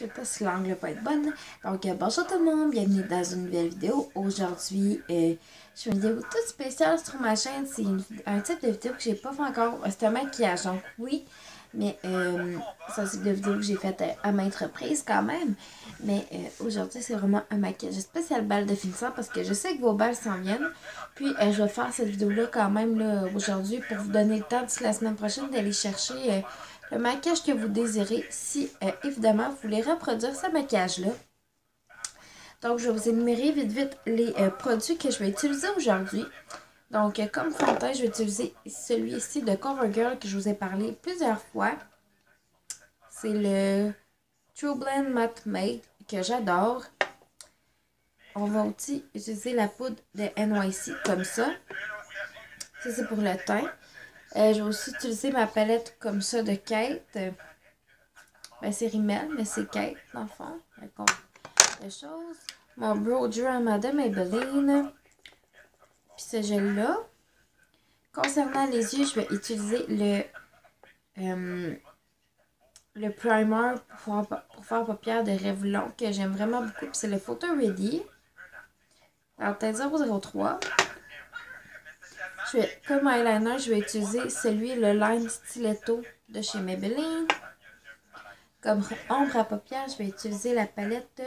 sais pas si l'angle peut être bonne. Donc, bonjour tout le monde, bienvenue dans une nouvelle vidéo. Aujourd'hui, je fais une vidéo toute spéciale sur ma chaîne. C'est un type de vidéo que j'ai pas fait encore. C'est un maquillage, donc oui. Mais ça, c'est une vidéo que j'ai faite à maintes reprises quand même. Mais aujourd'hui, c'est vraiment un maquillage spécial balle de finissant parce que je sais que vos balles s'en viennent. Puis, je vais faire cette vidéo-là quand même là, aujourd'hui pour vous donner le temps d'ici la semaine prochaine d'aller chercher le maquillage que vous désirez si, évidemment, vous voulez reproduire ce maquillage-là. Donc, je vais vous énumérer vite les produits que je vais utiliser aujourd'hui. Donc, comme fond de teint, je vais utiliser celui-ci de CoverGirl que je vous ai parlé plusieurs fois. C'est le True Blend Matte Mate que j'adore. On va aussi utiliser la poudre de NYC comme ça. Ça, c'est pour le teint. Je vais aussi utiliser ma palette comme ça de Kate. Ben, c'est Rimmel, mais c'est Kate, dans le fond. Les choses. Mon Brow Drama de Maybelline. Puis ce gel-là. Concernant les yeux, je vais utiliser le primer pour faire paupières de Revlon que j'aime vraiment beaucoup. Puis c'est le Photo Ready. Alors, teinte 003. Comme eyeliner, je vais utiliser le Line Stiletto de chez Maybelline. Comme ombre à paupières, je vais utiliser la palette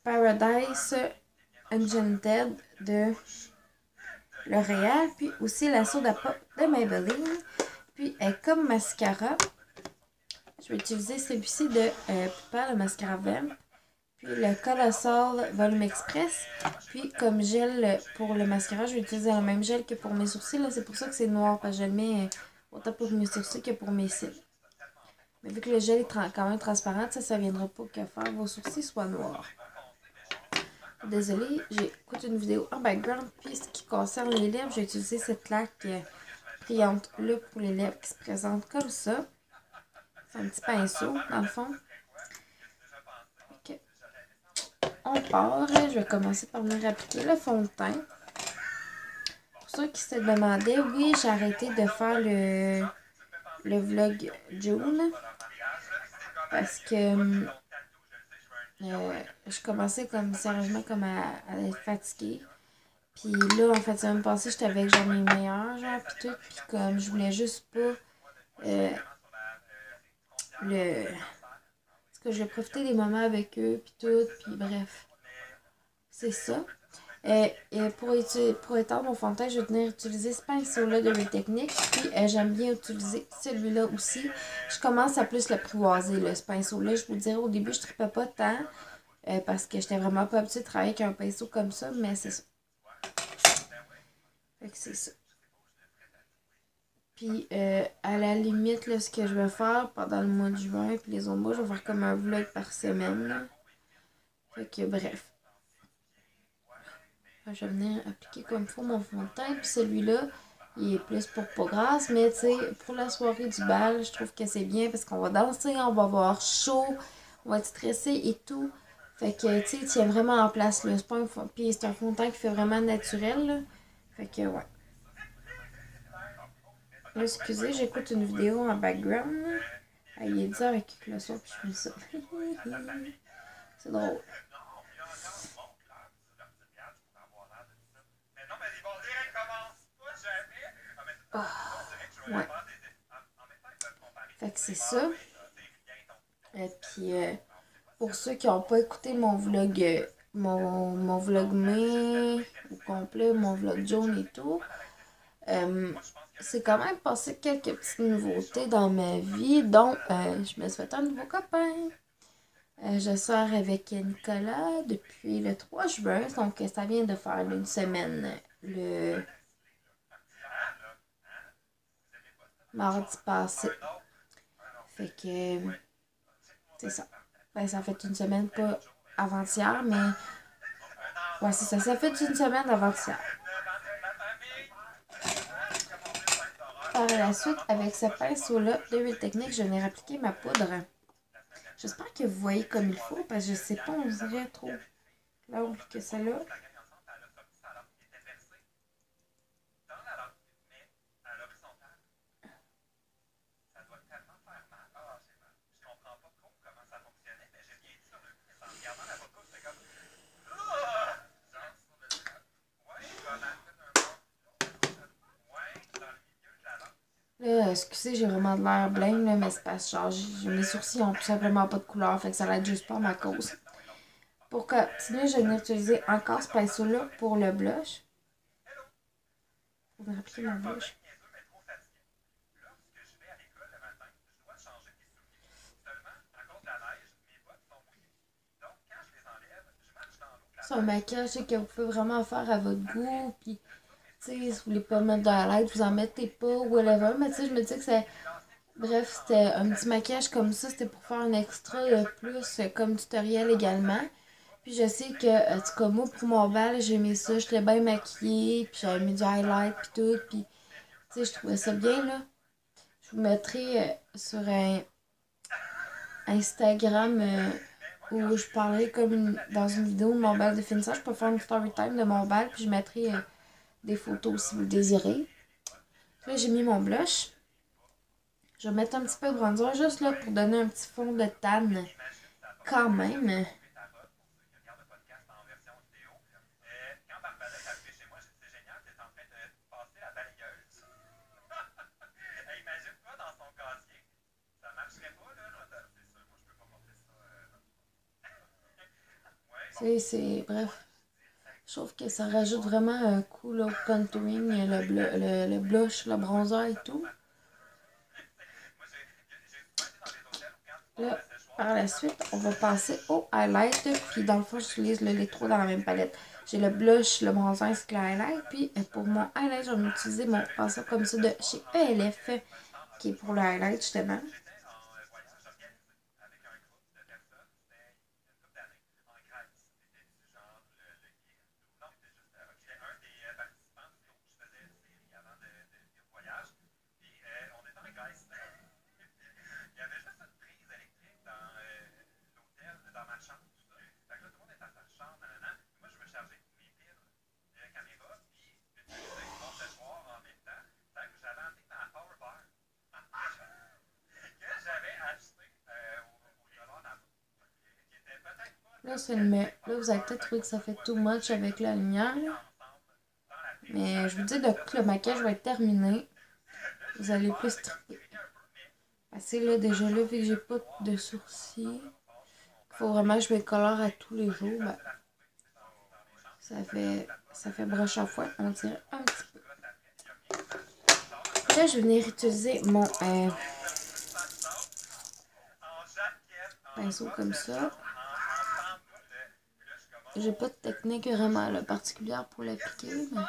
Paradise Enchanted de L'Oréal. Puis aussi la Soda Pop de Maybelline. Puis comme mascara, je vais utiliser celui-ci de Pupa, le mascara Vamp. Puis le Colossal Volume Express. Puis comme gel pour le mascara, je vais utiliser le même gel que pour mes sourcils. C'est pour ça que c'est noir, parce que je le mets autant pour mes sourcils que pour mes cils. Mais vu que le gel est quand même transparent, ça ne viendra pas que faire vos sourcils soient noirs. Désolée, j'écoute une vidéo en background. Puis ce qui concerne les lèvres, j'ai utilisé cette laque brillante-là pour les lèvres qui se présentent comme ça. C'est un petit pinceau, dans le fond. Okay. On part. Je vais commencer par venir appliquer le fond de teint. Pour ceux qui se demandaient, oui, j'ai arrêté de faire le vlog June. Parce que je commençais sérieusement à être fatiguée. Puis là, en fait, semaine passée, j'étais avec genre mes meilleurs, genre, pis tout. Puis comme je voulais juste pas parce que je voulais profiter des moments avec eux, puis tout. Puis bref, c'est ça. Et pour étendre mon fond de teint, je vais venir utiliser ce pinceau-là de Real Techniques. Puis j'aime bien utiliser celui-là aussi. Je commence à plus l'apprivoiser, ce pinceau-là. Je vous dirais, au début, je ne tripais pas tant. Parce que j'étais vraiment pas habituée de travailler avec un pinceau comme ça. Mais c'est ça. Fait que c'est ça. Puis à la limite, là, ce que je vais faire pendant le mois de juin puis les autres mois, je vais faire comme un vlog par semaine. Là. Fait que bref. Je vais venir appliquer comme il faut mon fond de teint. Puis celui-là, il est plus pour pas grasse. Mais tu sais, pour la soirée du bal, je trouve que c'est bien parce qu'on va danser, on va avoir chaud, on va être stressé et tout. Fait que tu sais, il tient vraiment en place. Là. Puis c'est un fond de teint qui fait vraiment naturel. Là. Fait que ouais. Là, excusez, j'écoute une vidéo en background. Il est 10h avec le son, puis je fais ça. C'est drôle. Oh, ouais. Fait que c'est ça. Et puis, pour ceux qui n'ont pas écouté mon vlog, mon vlog mai au complet, mon vlog jaune et tout, c'est quand même passé quelques petites nouveautés dans ma vie, dont je me suis fait un nouveau copain. Je sors avec Nicolas depuis le 3 juin, donc ça vient de faire une semaine, le mardi passé. Fait que, c'est ça. Ben, ça fait une semaine, pas avant-hier, mais... Ouais, c'est ça. Ça fait une semaine avant-hier. Par la suite, avec ce pinceau-là de Real Techniques, je vais appliquer ma poudre. J'espère que vous voyez comme il faut, parce que je sais pas, on dirait trop l'angle que ça a. excusez, j'ai vraiment de l'air blême, là, mais c'est parce que genre, mes sourcils ont tout simplement pas de couleur, fait que ça l'aide juste pas à ma cause. Pour continuer, je vais venir utiliser encore ce pinceau-là pour le blush. Pour venir appliquer mon blush. C'est un maquillage que vous pouvez vraiment faire à votre goût, puis tu sais, si vous voulez pas mettre de highlight, vous en mettez pas, whatever, mais tu sais, je me dis que c'est... Bref, c'était un petit maquillage comme ça, c'était pour faire un extra de plus, comme tutoriel également. Puis je sais que, en tout cas, moi, pour mon bal, j'aimais ça, j'étais bien maquillée, puis j'avais mis du highlight, puis tout, puis, tu sais, je trouvais ça bien, là. Je vous mettrai sur un Instagram où je parlerai comme dans une vidéo de mon bal de finissage. Je peux faire une story time de mon bal, puis je mettrai des photos si vous le désirez. Là, j'ai mis mon blush. Je vais mettre un petit peu de bronzer juste là pour donner un petit fond de tan quand même. Bref, je trouve que ça rajoute vraiment un coup là, au contouring, le blush, le bronzer et tout. Là, par la suite, on va passer au highlight. Puis dans le fond, j'utilise les trois dans la même palette. J'ai le blush, le bronzer ainsi que le highlight. Puis pour mon highlight, je vais utiliser mon pinceau comme ça de chez ELF, qui est pour le highlight justement. Là, là, vous allez peut-être trouver que ça fait too much avec la lumière. Mais je vous dis, dès que le maquillage va être terminé, vous allez plus triper. Parce que là, déjà là, vu que j'ai pas de sourcils, il faut vraiment que je me colore à tous les jours. Ben, ça fait broche à foin, on dirait un petit peu. Là, je vais venir utiliser mon pinceau comme ça. J'ai pas de technique vraiment là, particulière pour l'appliquer, mais...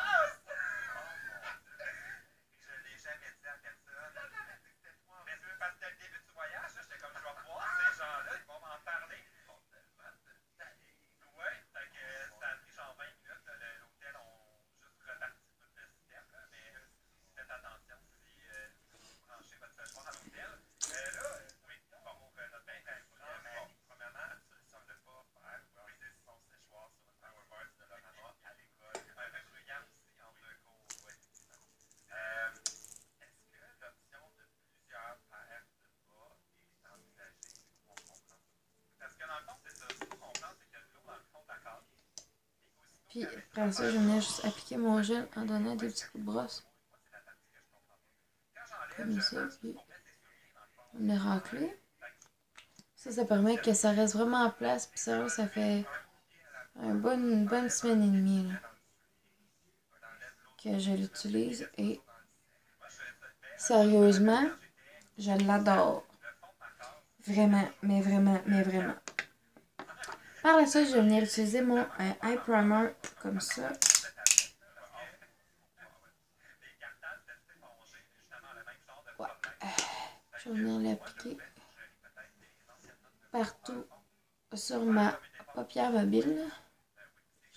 Puis après ça, je venais juste appliquer mon gel en donnant des petits coups de brosse. Comme ça, puis on est raclé. Ça permet que ça reste vraiment en place. Puis ça fait une bonne semaine et demie là, que je l'utilise. Et sérieusement, je l'adore. Vraiment, mais vraiment, mais vraiment. Par la suite, je vais venir utiliser mon eye primer comme ça. Ouais. Je vais venir l'appliquer partout sur ma paupière mobile.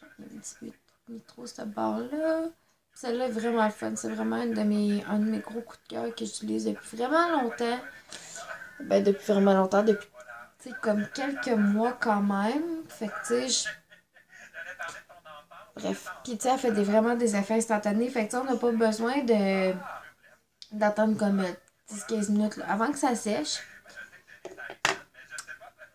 J'en ai un petit peu mis trop cette barre-là. Celle-là est vraiment le fun. C'est vraiment un de mes gros coups de cœur que j'utilise depuis vraiment longtemps. Ben, depuis vraiment longtemps. Depuis, tu sais, comme quelques mois quand même. Fait que, tu sais, bref. Puis, tu sais, elle fait vraiment des effets instantanés. Fait que, tu sais, on n'a pas besoin d'attendre comme 10-15 minutes là, avant que ça sèche.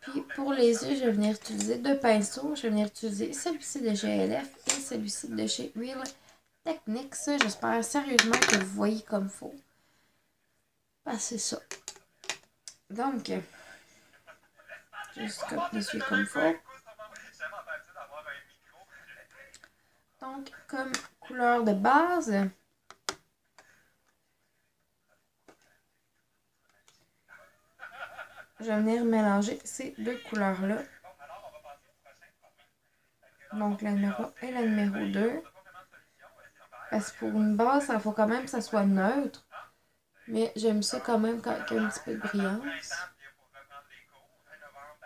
Puis pour les yeux, je vais venir utiliser deux pinceaux. Je vais venir utiliser celui-ci de chez ELF et celui-ci de chez Real Techniques. J'espère sérieusement que vous voyez comme il faut. passer ça. Donc, juste comme dessus comme il faut. Donc, comme couleur de base, je vais venir mélanger ces deux couleurs-là. Donc, la numéro 1 et la numéro 2. Parce que pour une base, il faut quand même que ça soit neutre. Mais j'aime ça quand même quand il y a un petit peu de brillance.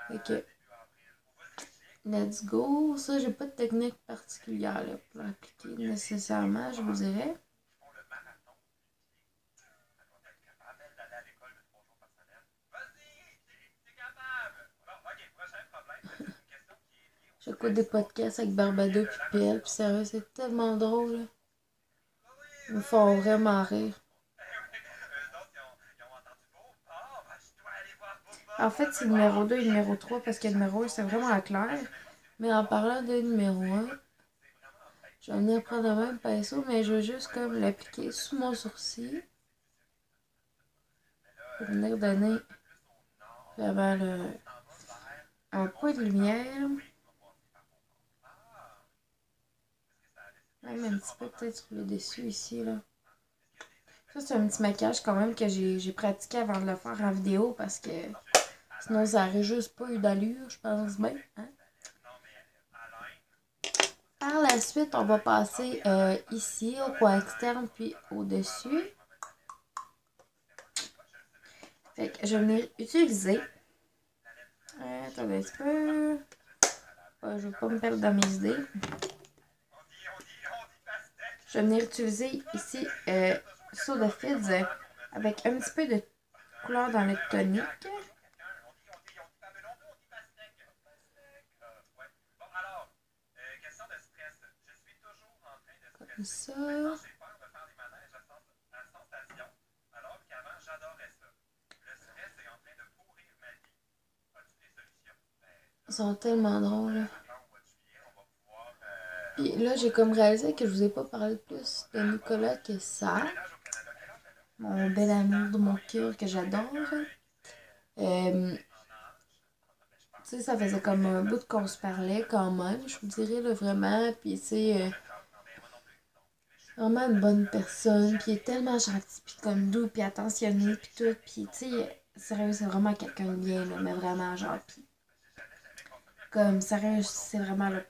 Fait que, let's go. Ça, j'ai pas de technique particulière là, pour appliquer nécessairement, je vous dirais. J'écoute des podcasts avec Barbado puis PL, puis sérieux, c'est tellement drôle. Là. Ils me font vraiment rire. En fait, c'est numéro 2 et numéro 3 parce que numéro 1, c'est vraiment clair. Mais en parlant de numéro 1, je vais venir prendre le même pinceau, mais je veux juste comme l'appliquer sous mon sourcil. Pour venir donner vraiment un point de lumière. Même un petit peu peut-être sur le dessus ici, là. Ça, c'est un petit maquillage quand même que j'ai pratiqué avant de le faire en vidéo parce que sinon, ça aurait juste pas eu d'allure, je pense bien. Hein? Par la suite, on va passer ici, au coin externe, puis au-dessus. Fait que je vais venir utiliser. Attendez un petit peu. Je vais pas me perdre dans mes idées. Je vais venir utiliser ici Soda Fids avec un petit peu de couleur dans le tonique. Comme ça. Ils sont tellement drôles. Puis là, j'ai comme réalisé que je vous ai pas parlé plus de Nicolas que ça. Mon bel amour de mon cœur que j'adore. Tu sais, ça faisait comme un bout qu'on se parlait quand même, je vous dirais, là, vraiment. Puis, tu sais, vraiment une bonne personne. Puis, il est tellement gentil, puis comme doux, puis attentionné, puis tout. Puis, tu sais, sérieux, c'est vraiment quelqu'un de bien, là, mais vraiment, genre, puis comme, sérieux, c'est vraiment le...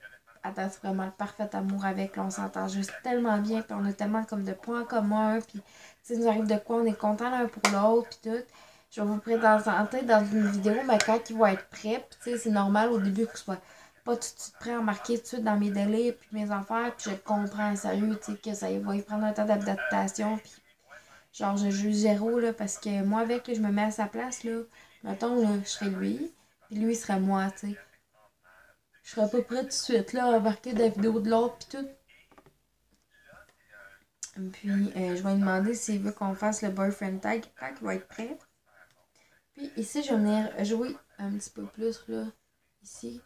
Attends, c'est vraiment le parfait amour avec. Là, on s'entend juste tellement bien. Puis on a tellement comme de points communs. Puis, tu sais, nous arrive de quoi, on est content l'un pour l'autre. Puis tout. Je vais vous présenter dans une vidéo, mais quand il va être prêt. Puis, tu sais, c'est normal au début que je sois pas tout de suite prêt à embarquer tout de suite dans mes délais. Puis mes affaires. Puis je le comprends, sérieux, tu sais, que ça va y prendre un temps d'adaptation. Puis, genre, je juge zéro, là. Parce que moi, avec, là, je me mets à sa place, là. Mettons, là, je serais lui. Puis lui, il serait moi, tu sais. Je serais pas prête tout de suite, là, à embarquer de la vidéo de l'autre, pis tout. Puis, je vais lui demander s'il veut qu'on fasse le boyfriend tag quand il va être prêt. Puis, ici, je vais venir jouer un petit peu plus, là, ici,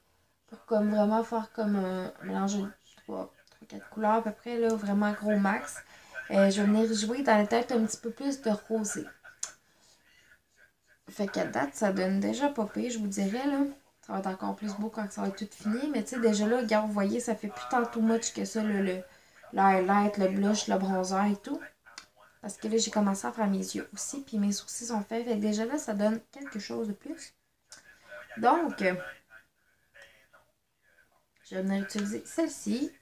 pour comme vraiment faire comme un mélange de 3-4 couleurs à peu près, là, vraiment gros max. Je vais venir jouer dans la tête un petit peu plus de rosé. Fait qu'à date, ça donne déjà pas pire, je vous dirais, là. Ça va être encore plus beau quand ça va être tout fini. Mais tu sais, déjà là, regarde, vous voyez, ça fait plus tant too much que ça, le highlight, le blush, le bronzer et tout. Parce que là, j'ai commencé à faire mes yeux aussi. Puis mes sourcils sont faits. Fait que déjà là, ça donne quelque chose de plus. Donc, je vais venir utiliser celle-ci.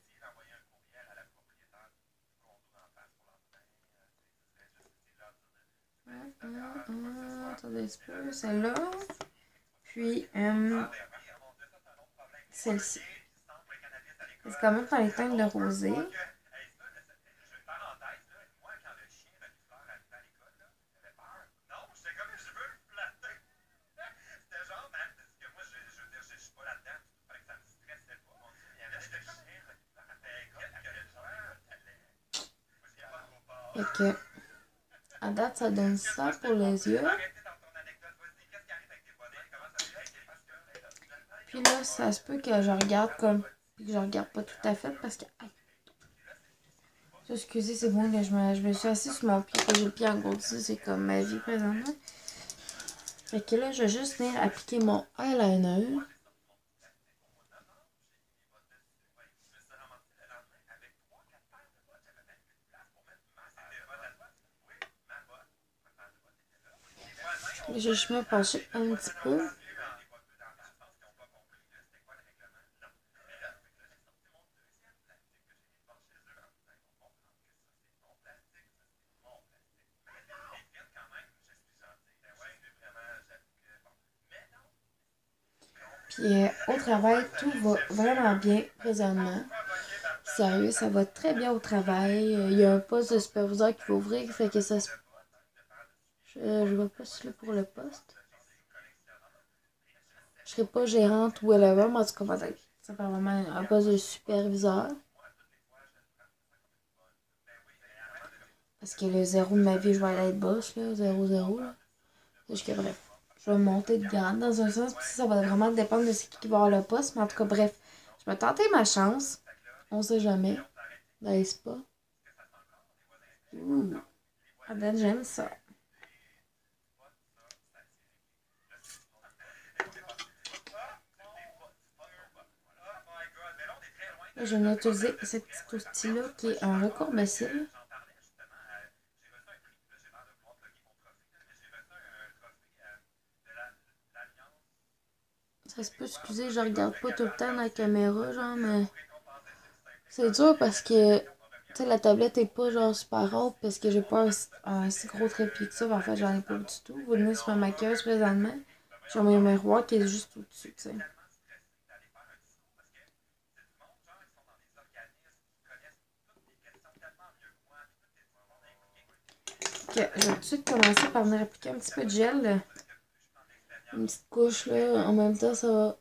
Attendez un petit peu. Celle-là. Puis, celle-ci. C'est quand même dans les teintes de rosé. Fait que, à date, ça donne ça pour les yeux. Puis là, ça se peut que je regarde comme... Puis que je regarde pas tout à fait parce que... Excusez, c'est bon, là, je me suis assise sur mon pied, j'ai le pied engourdi, c'est comme ma vie présentement. Fait que là, je vais juste venir appliquer mon eyeliner. Là, je vais juste me pencher un petit peu. Puis au travail, tout va vraiment bien présentement. Sérieux, ça va très bien au travail. Il y a un poste de superviseur qui va ouvrir, fait que ça se... Je vais postuler pour le poste. Je serai pas gérante ou whatever, mais en tout cas, ça va vraiment un poste de superviseur. Parce que le zéro de ma vie, je vais aller être boss, là, 0-0. Là. Jusque bref. Je vais monter de grade dans un sens, puis ça va vraiment dépendre de ce qui va avoir le poste. Mais en tout cas, bref, je vais tenter ma chance. On sait jamais. N'est-ce pas? Ouh. Ah ben, j'aime ça. Là, je vais utiliser ce petit outil-là qui est un recourbe-cils. Ça se peut, excusez, je regarde pas tout le temps dans la caméra, genre, mais c'est dur parce que, tu sais, la tablette est pas genre super haute parce que j'ai pas un si gros trépied que ça. En fait, j'en ai pas du tout. Vous venez sur ma maquilleuse présentement. J'ai mon miroir qui est juste au-dessus, tu sais. Ok, je vais tout de suite commencer par venir appliquer un petit peu de gel. Une petite couche là. En même temps, ça va.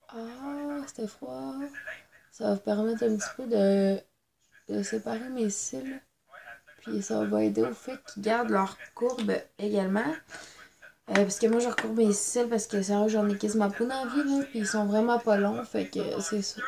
Ah, c'était froid. Ça va permettre un petit peu de séparer mes cils. Puis ça va aider au fait qu'ils gardent leur courbe également. Parce que moi, je recourbe mes cils parce que sérieux, j'en ai quasiment pas dans la vie, là. Puis ils sont vraiment pas longs. Fait que c'est ça.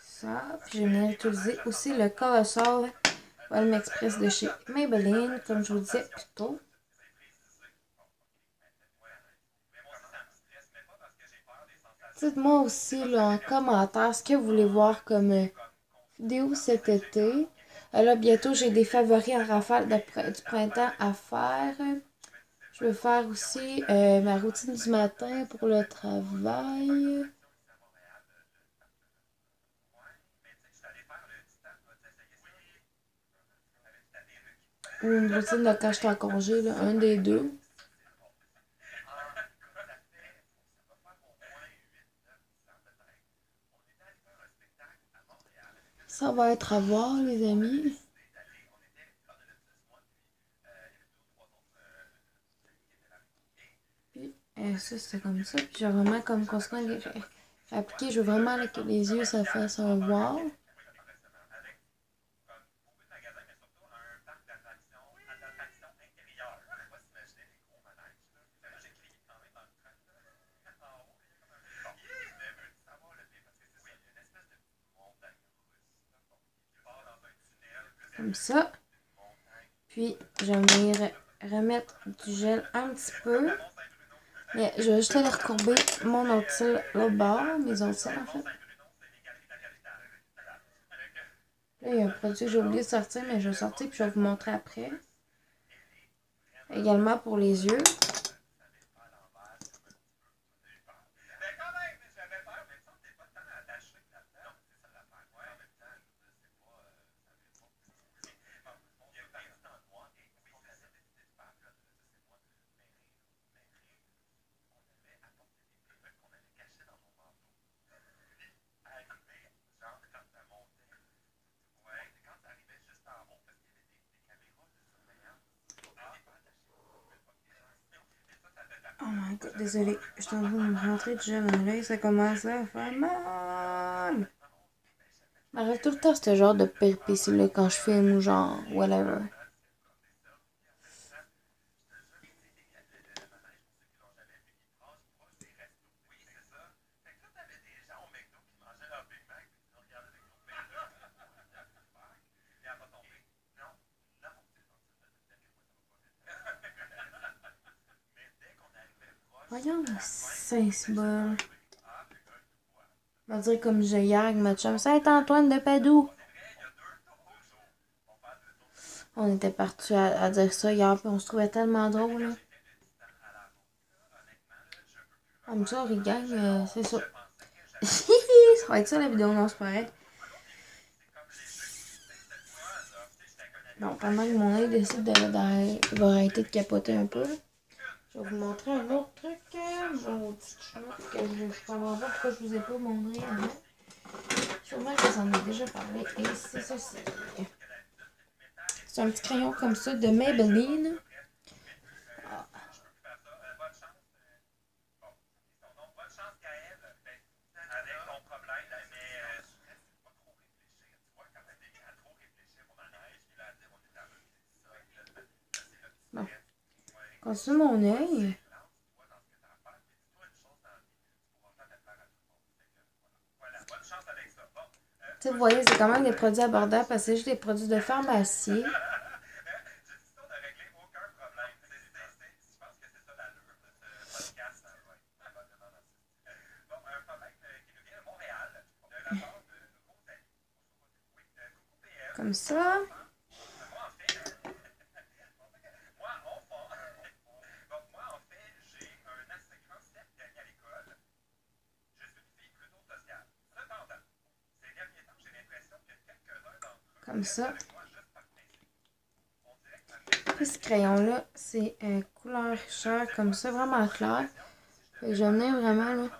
Ça. Puis je vais venir utiliser aussi le Colossal Balm Express de chez Maybelline, comme je vous disais plus tôt. Dites-moi aussi là, en commentaire ce que vous voulez voir comme vidéo cet été. Là, bientôt, j'ai des favoris en rafale du printemps à faire. Je vais faire aussi ma routine du matin pour le travail. Ou une routine de quand je suis en congé, là, un des deux. Ça va être à voir, les amis. Puis, ça, c'est comme ça. Puis, j'ai vraiment comme consequence appliquer. Je veux vraiment là, que les yeux, ça fasse un wow. Comme ça. Puis, je vais venir remettre du gel un petit peu. Mais je vais juste aller recourber mon autre cil l'autre bord, mes autres cils en fait. Là, il y a un produit que j'ai oublié de sortir, mais je vais sortir puis je vais vous montrer après. Également pour les yeux. my god, désolée. Je suis en train de me rentrer déjà dans l'œil. Ça commence à faire mal. M'arrive tout le temps ce genre de péripéties-là quand je filme ou genre, whatever. Voyons, Saint-Cybole. On va dire comme j'ai hier avec ma chum, Saint-Antoine de Padoue. On était partis à dire ça hier, puis on se trouvait tellement drôle, là. I'm sorry, gang, c'est ça. Ça va être ça la vidéo, non, c'est pareil. Bon, pendant que mon œil décide de arrêter de capoter un peu, je vais vous montrer un autre truc, mon petit truc que je comprends pas pourquoi je vous ai pas montré avant. Sûrement que j'en ai déjà parlé, et c'est ceci. C'est un petit crayon comme ça de Maybelline. Bon. Continue mon œil. Tu sais, vous voyez, c'est quand même des produits abordables parce que c'est juste des produits de pharmacie. Comme ça. Comme ça. Puis ce crayon-là, c'est couleur chair, comme ça, vraiment clair. Fait que j'en ai vraiment, là.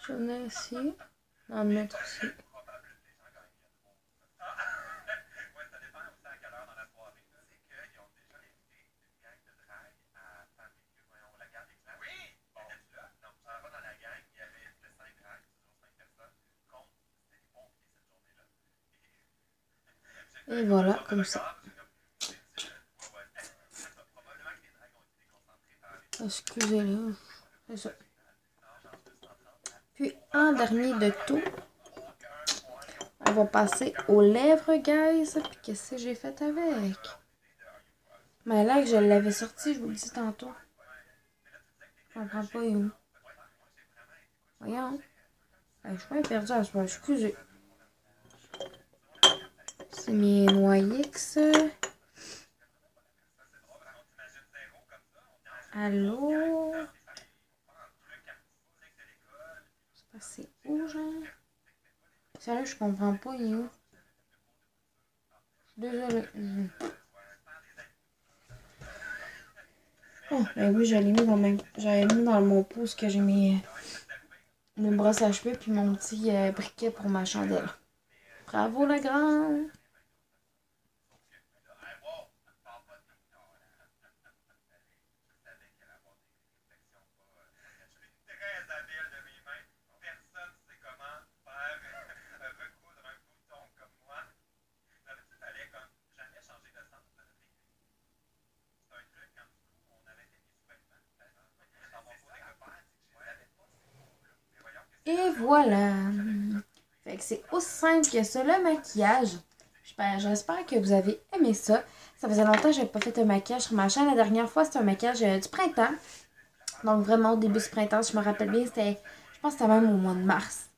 J'en ai aussi. On va en mettre aussi. Et voilà, comme ça. Excusez-le. C'est ça. Puis, en dernier de tout, on va passer aux lèvres, guys. Puis, qu'est-ce que j'ai fait avec? Mais là, que je l'avais sorti, je vous le dis tantôt. Je comprends pas, il est où? Voyons. Je suis pas perdu à ce moment. Excusez. C'est mes Noyx. Allô? C'est où, genre? Sérieux, je comprends pas, il est où? Je suis désolée. Oh, ben oui, j'avais mis dans mon pouce que j'ai mis mon brosse à cheveux puis mon petit briquet pour ma chandelle. Bravo, la grande! Et voilà! Fait que c'est aussi simple que ça, le maquillage. J'espère que vous avez aimé ça. Ça faisait longtemps que je n'avais pas fait un maquillage sur ma chaîne. La dernière fois, c'était un maquillage du printemps. Donc vraiment au début du printemps, je me rappelle bien, je pense que c'était même au mois de mars.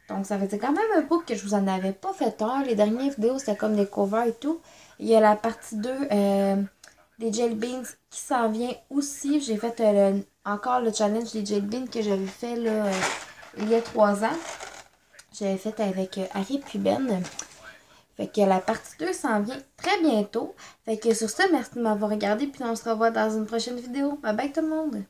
Donc ça faisait quand même un bout que je vous en avais pas fait un. Les dernières vidéos, c'était comme des covers et tout. Il y a la partie 2 des Jelly Beans qui s'en vient aussi. J'ai fait encore le challenge des Jelly Beans que j'avais fait là, il y a 3 ans. J'avais fait avec Harry puis Ben. Fait que la partie 2 s'en vient très bientôt. Fait que sur ça, merci de m'avoir regardé. Puis on se revoit dans une prochaine vidéo. Bye bye tout le monde!